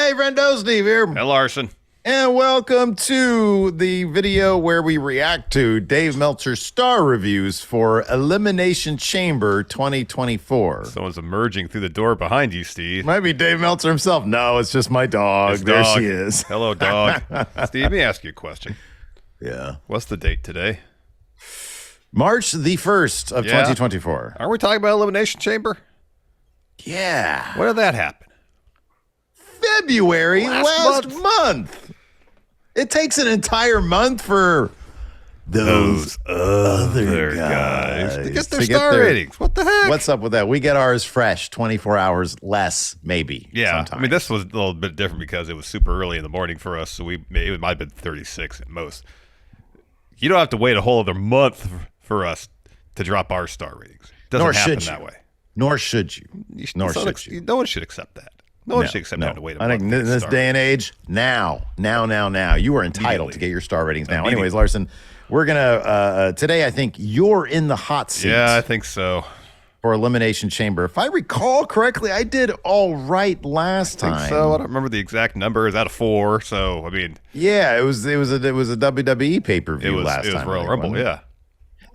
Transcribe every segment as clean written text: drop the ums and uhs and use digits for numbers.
Hey, Friendo, Steve here. Hey, Larson. And welcome to the video where we react to Dave Meltzer's star reviews for Elimination Chamber 2024. Someone's emerging through the door behind you, Steve. Might be Dave Meltzer himself. No, it's just my dog. His There dog. she is. Hello, dog. Steve, let me ask you a question. Yeah. What's the date today? March the 1st of 2024. Are we talking about Elimination Chamber? Yeah. When did that happen? February last Last month. It takes an entire month for those other guys to get their star ratings. What the heck? What's up with that? We get ours fresh, 24 hours less, maybe. Yeah, sometimes. I mean, this was a little bit different because it was super early in the morning for us, so it might have been 36 at most. You don't have to wait a whole other month for us to drop our star ratings. It doesn't happen that way. Nor should you. Nor should you. No one should accept that. No one should accept having to wait a month. I think in this day and age, now, you are entitled to get your star ratings now. Anyways, Larson, we're going to, today I think you're in the hot seat. Yeah, I think so. For Elimination Chamber. If I recall correctly, I did all right last time. I think so. I don't remember the exact number. It was out of 4, so, I mean. Yeah, it was a WWE pay-per-view last time. It was Royal Rumble, yeah.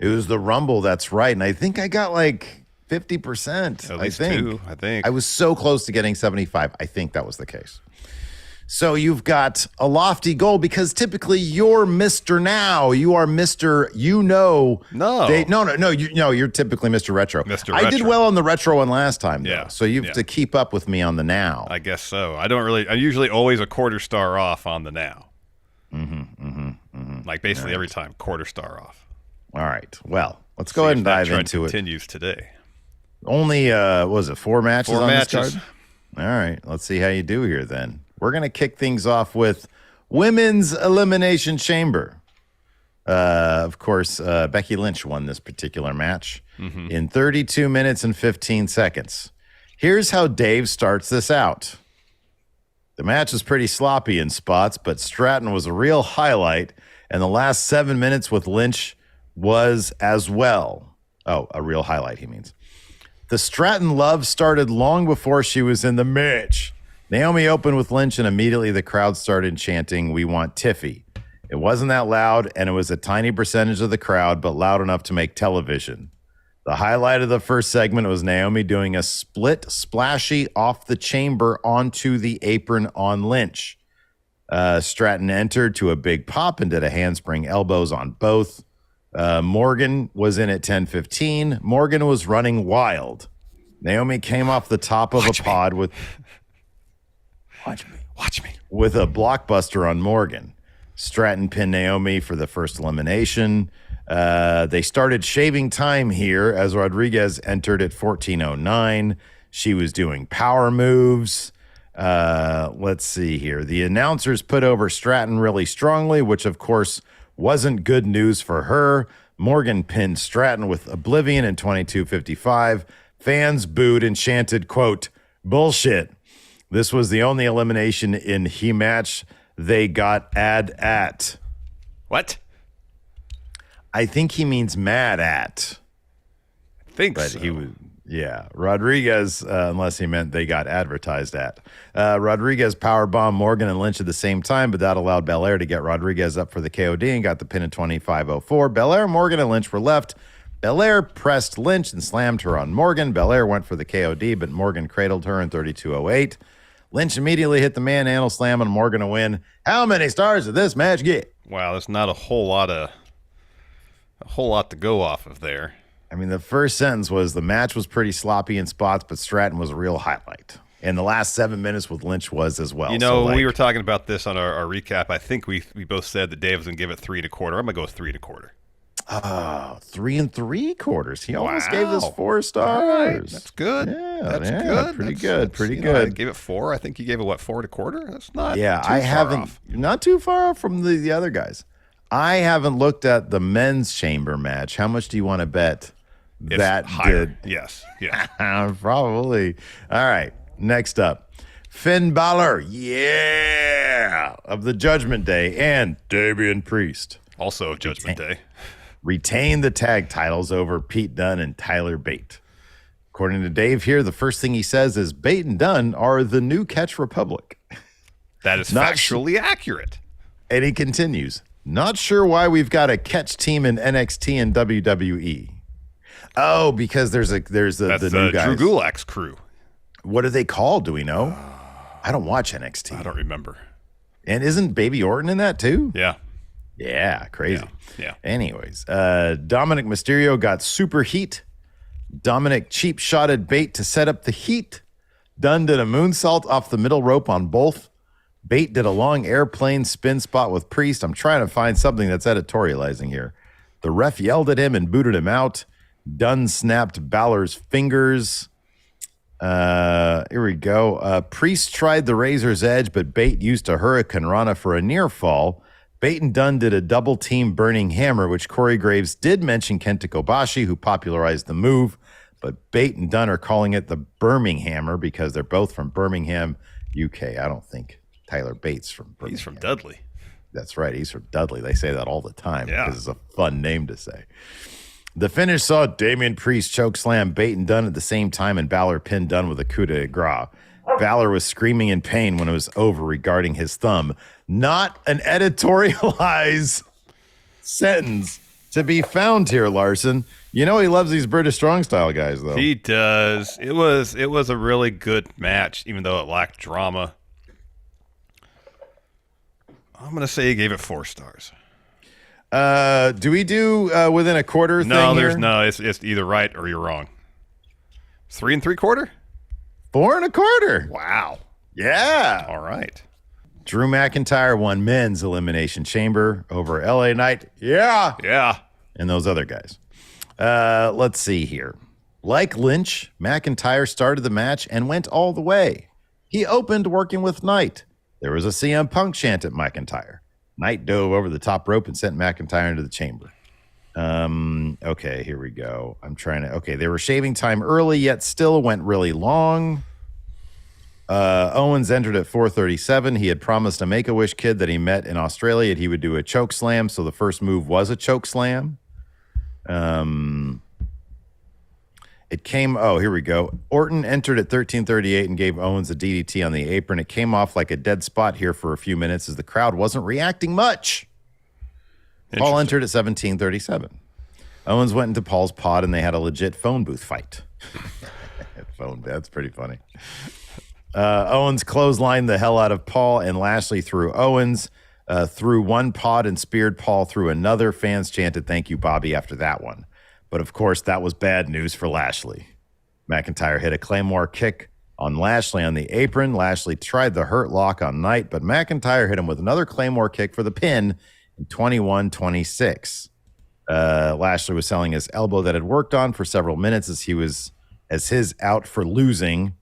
It was the Rumble, that's right. And I think I got like 50%. At least 2, I think. I was so close to getting 75. I think that was the case. So you've got a lofty goal because typically you're Mr. Now. You are Mr. You're typically Mr. Retro. I did well on the retro one last time, though. Yeah. So you have to keep up with me on the now. I guess so. I'm usually always a quarter star off on the now. Like basically every time, quarter star off. All right. Well, let's go ahead and dive into it. Continues today. Only, what was it, 4 matches on this card? All right. Let's see how you do here then. We're going to kick things off with Women's Elimination Chamber. Of course, Becky Lynch won this particular match in 32 minutes and 15 seconds. Here's how Dave starts this out. The match was pretty sloppy in spots, but Stratton was a real highlight, and the last 7 minutes with Lynch was as well. Oh, a real highlight, he means. The Stratton love started long before she was in the match. Naomi opened with Lynch, and immediately the crowd started chanting, "We want Tiffy." It wasn't that loud, and it was a tiny percentage of the crowd, but loud enough to make television. The highlight of the first segment was Naomi doing a split splashy off the chamber onto the apron on Lynch. Stratton entered to a big pop and did a handspring elbows on both. Morgan was in at 10:15. Morgan was running wild. Naomi came off the top of a pod with... Watch me. With a blockbuster on Morgan. Stratton pinned Naomi for the first elimination. They started shaving time here as Rodriguez entered at 14:09. She was doing power moves. Let's see here. The announcers put over Stratton really strongly, which of course wasn't good news for her. Morgan pinned Stratton with Oblivion in 22:55. Fans booed and chanted, quote, "Bullshit." This was the only elimination in he match they got at. What? I think he means mad at. I think but so. He was, yeah. Rodriguez, unless he meant they got advertised at. Rodriguez powerbomb Morgan and Lynch at the same time, but that allowed Belair to get Rodriguez up for the KOD and got the pin at 25:04. Belair, Morgan, and Lynch were left. Belair pressed Lynch and slammed her on Morgan. Belair went for the KOD, but Morgan cradled her in 32:08. Lynch immediately hit the manhandle slam on Morgan to win. How many stars did this match get? Wow, there's not a whole lot to go off of there. I mean, the first sentence was the match was pretty sloppy in spots, but Stratton was a real highlight. And the last 7 minutes with Lynch was as well. You know, we were talking about this on our recap. I think we both said that Dave was going to give it 3 1/4. I'm going to go with 3 1/4. Oh, 3 3/4. He almost gave this 4 stars. Right. That's good. Yeah, that's good. Pretty good. I gave it 4. I think you gave it, 4 1/4? That's not too I haven't. Off. Not too far off from the other guys. I haven't looked at the men's chamber match. How much do you want to bet that higher? Did? Yes. Probably. All right. Next up, Finn Balor, of the Judgment Day, and Damian Priest. Also Judgment Day. Retain the tag titles over Pete Dunne and Tyler Bate. According to Dave here, the first thing he says is Bate and Dunne are the new Catch Republic. That is factually accurate. And he continues, not sure why we've got a catch team in NXT and WWE. Oh, because there's the new guys. Drew Gulak's crew. What are they called? Do we know? I don't watch NXT. I don't remember. And isn't Baby Orton in that too? Yeah. Yeah, crazy. Yeah. Anyways, Dominic Mysterio got super heat. Dominic cheap shotted Bate to set up the heat. Dunn did a moonsault off the middle rope on both. Bate did a long airplane spin spot with Priest. I'm trying to find something that's editorializing here. The ref yelled at him and booted him out. Dunn snapped Balor's fingers. Here we go. Priest tried the Razor's Edge, but Bate used a Hurricane Rana for a near fall. Bate and Dunn did a double team Burning Hammer, which Corey Graves did mention Kenta Kobashi, who popularized the move. But Bate and Dunn are calling it the Birmingham Hammer because they're both from Birmingham, UK. I don't think Tyler Bates from Birmingham. He's from Dudley. That's right. He's from Dudley. They say that all the time because it's a fun name to say. The finish saw Damian Priest chokeslam Bate and Dunn at the same time, and Balor pinned Dunn with a coup de grace. Balor was screaming in pain when it was over regarding his thumb. Not an editorialized sentence to be found here, Larson. You know he loves these British strong style guys, though. He does. It was a really good match, even though it lacked drama. I'm going to say he gave it 4 stars. Do we do within a quarter thing here? It's either right or you're wrong. 3 3/4? 4 1/4. Wow. Yeah. All right. Drew McIntyre won men's Elimination Chamber over LA Knight. Yeah. Yeah. And those other guys. Let's see here. Like Lynch, McIntyre started the match and went all the way. He opened working with Knight. There was a CM Punk chant at McIntyre. Knight dove over the top rope and sent McIntyre into the chamber. Okay, here we go. They were shaving time early, yet still went really long. Owens entered at 4:37. He had promised a Make-A-Wish kid that he met in Australia that he would do a choke slam, so the first move was a choke slam. Here we go. Orton entered at 13:38 and gave Owens a DDT on the apron. It came off like a dead spot here for a few minutes as the crowd wasn't reacting much. Paul entered at 17:37. Owens went into Paul's pod and they had a legit phone booth fight. That's pretty funny. Owens clotheslined the hell out of Paul and Lashley threw Owens through one pod and speared Paul through another. Fans chanted, "Thank you, Bobby," after that one. But of course, that was bad news for Lashley. McIntyre hit a Claymore kick on Lashley on the apron. Lashley tried the Hurt Lock on Knight, but McIntyre hit him with another Claymore kick for the pin in 21-26. Lashley was selling his elbow that had worked on for several minutes as his out for losing.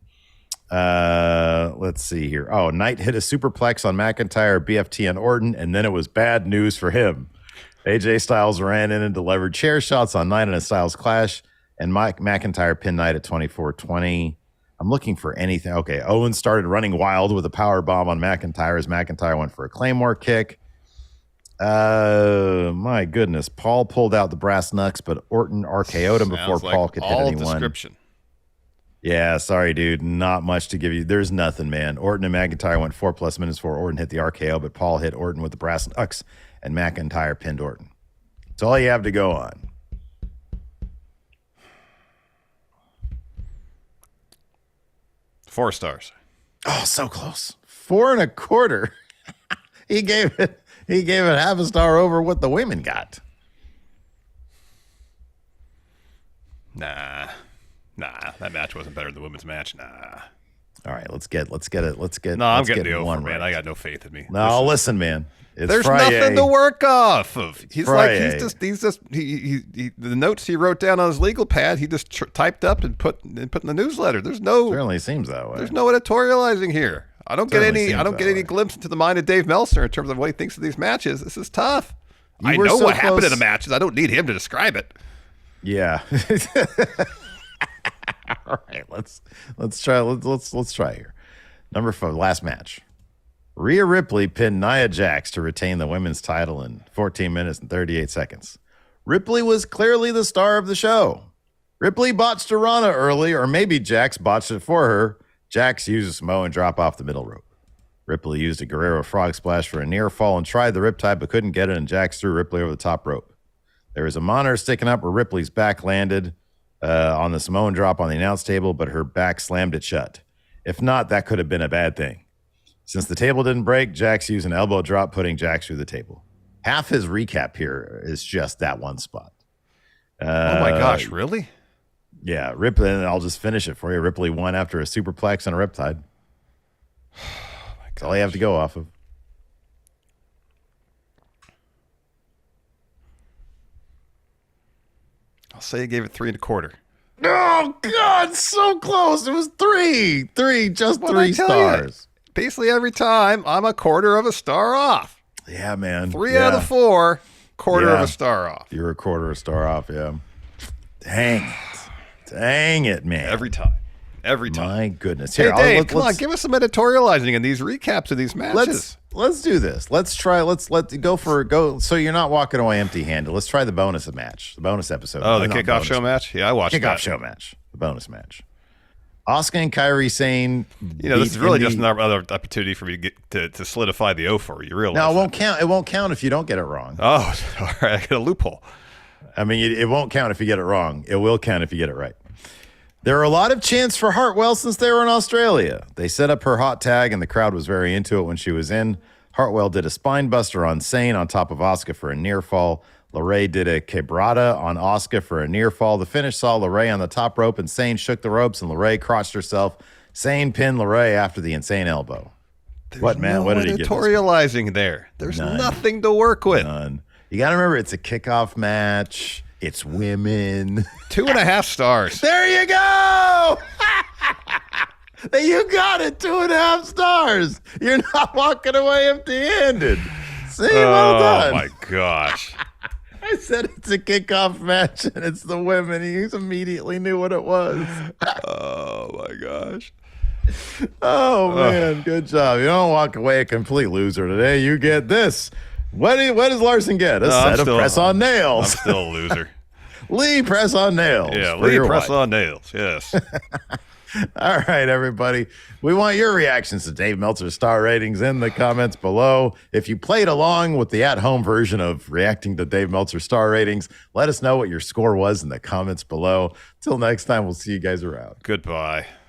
Let's see here. Oh, Knight hit a superplex on McIntyre, BFT on Orton, and then it was bad news for him. AJ Styles ran in and delivered chair shots on Knight in a Styles clash, and McIntyre pinned Knight at 24-20. I'm looking for anything. Okay, Owens started running wild with a power bomb on McIntyre as McIntyre went for a Claymore kick. My goodness. Paul pulled out the brass knucks, but Orton RKO'd him before Paul could hit anyone. Description. Yeah, sorry, dude. Not much to give you. There's nothing, man. Orton and McIntyre went 4+ minutes before Orton hit the RKO, but Paul hit Orton with the brass knucks, and McIntyre pinned Orton. That's all you have to go on. Four stars. Oh, so close. 4 1/4. He gave it half a star over what the women got. Nah, that match wasn't better than the women's match. Nah. All right, let's get it. No, I'm getting the over, man. I got no faith in me. No, listen, man. There's Friday. nothing to work off of. He's Friday. The notes he wrote down on his legal pad, he just typed up and put in the newsletter. Certainly seems that way. There's no editorializing here. I don't get any glimpse into the mind of Dave Meltzer in terms of what he thinks of these matches. This is tough. I know what happened in the matches. I don't need him to describe it. Yeah. All right, let's try here. Number 5, last match. Rhea Ripley pinned Nia Jax to retain the women's title in 14 minutes and 38 seconds. Ripley was clearly the star of the show. Ripley botched a Rana early, or maybe Jax botched it for her. Jax uses Samoan drop off the middle rope. Ripley used a Guerrero frog splash for a near fall and tried the riptide but couldn't get it, and Jax threw Ripley over the top rope. There was a monitor sticking up where Ripley's back landed on the Samoan drop on the announce table, but her back slammed it shut. If not, that could have been a bad thing. Since the table didn't break, Jax used an elbow drop, putting Jax through the table. Half his recap here is just that one spot. Oh my gosh, really? Yeah, Ripley, and I'll just finish it for you. Ripley won after a superplex and a riptide. That's all you have to go off of. I'll say he gave it 3 1/4. Oh, God, so close. It was 3. 3, just What'd 3 I tell stars. you? Basically, every time, I'm a quarter of a star off. Yeah, man. 3 out of 4, quarter of a star off. You're a quarter of a star off, yeah. Dang it. Dang it, man. Every time. Every time. My goodness. Hey, Here, Dave, come on, give us some editorializing in these recaps of these matches. Let's do this. Let's go. So you're not walking away empty-handed. Let's try the bonus match, the bonus episode. Oh, the kickoff show match? Yeah, I watched that. Kickoff show match, the bonus match. Asuka and Kairi Sane. This is really just another opportunity for me to get to solidify the O for you. Realize no, it won't count. It won't count if you don't get it wrong. Oh, all right. I got a loophole. I mean, it won't count if you get it wrong. It will count if you get it right. There are a lot of chants for Hartwell since they were in Australia. They set up her hot tag, and the crowd was very into it when she was in. Hartwell did a spine buster on Sane on top of Asuka for a near fall. LeRae did a quebrada on Asuka for a near fall. The finish saw LeRae on the top rope, and Sane shook the ropes, and LeRae crotched herself. Sane pinned LeRae after the insane elbow. What did he get? Editorializing there. There's nothing to work with. None. You got to remember, it's a kickoff match. It's women. 2.5 stars. There you go. You got it. 2.5 stars. You're not walking away empty-handed. See, well done. Oh, my gosh. I said it's a kickoff match, and it's the women. He immediately knew what it was. Oh, my gosh. Oh, man. Good job. You don't walk away a complete loser today. You get this. What does Larson get? A set of press-on nails. I'm still a loser. Lee press-on nails. Yeah, Lee press-on nails. Yes. All right, everybody. We want your reactions to Dave Meltzer's star ratings in the comments below. If you played along with the at-home version of reacting to Dave Meltzer's star ratings, let us know what your score was in the comments below. Till next time, we'll see you guys around. Goodbye.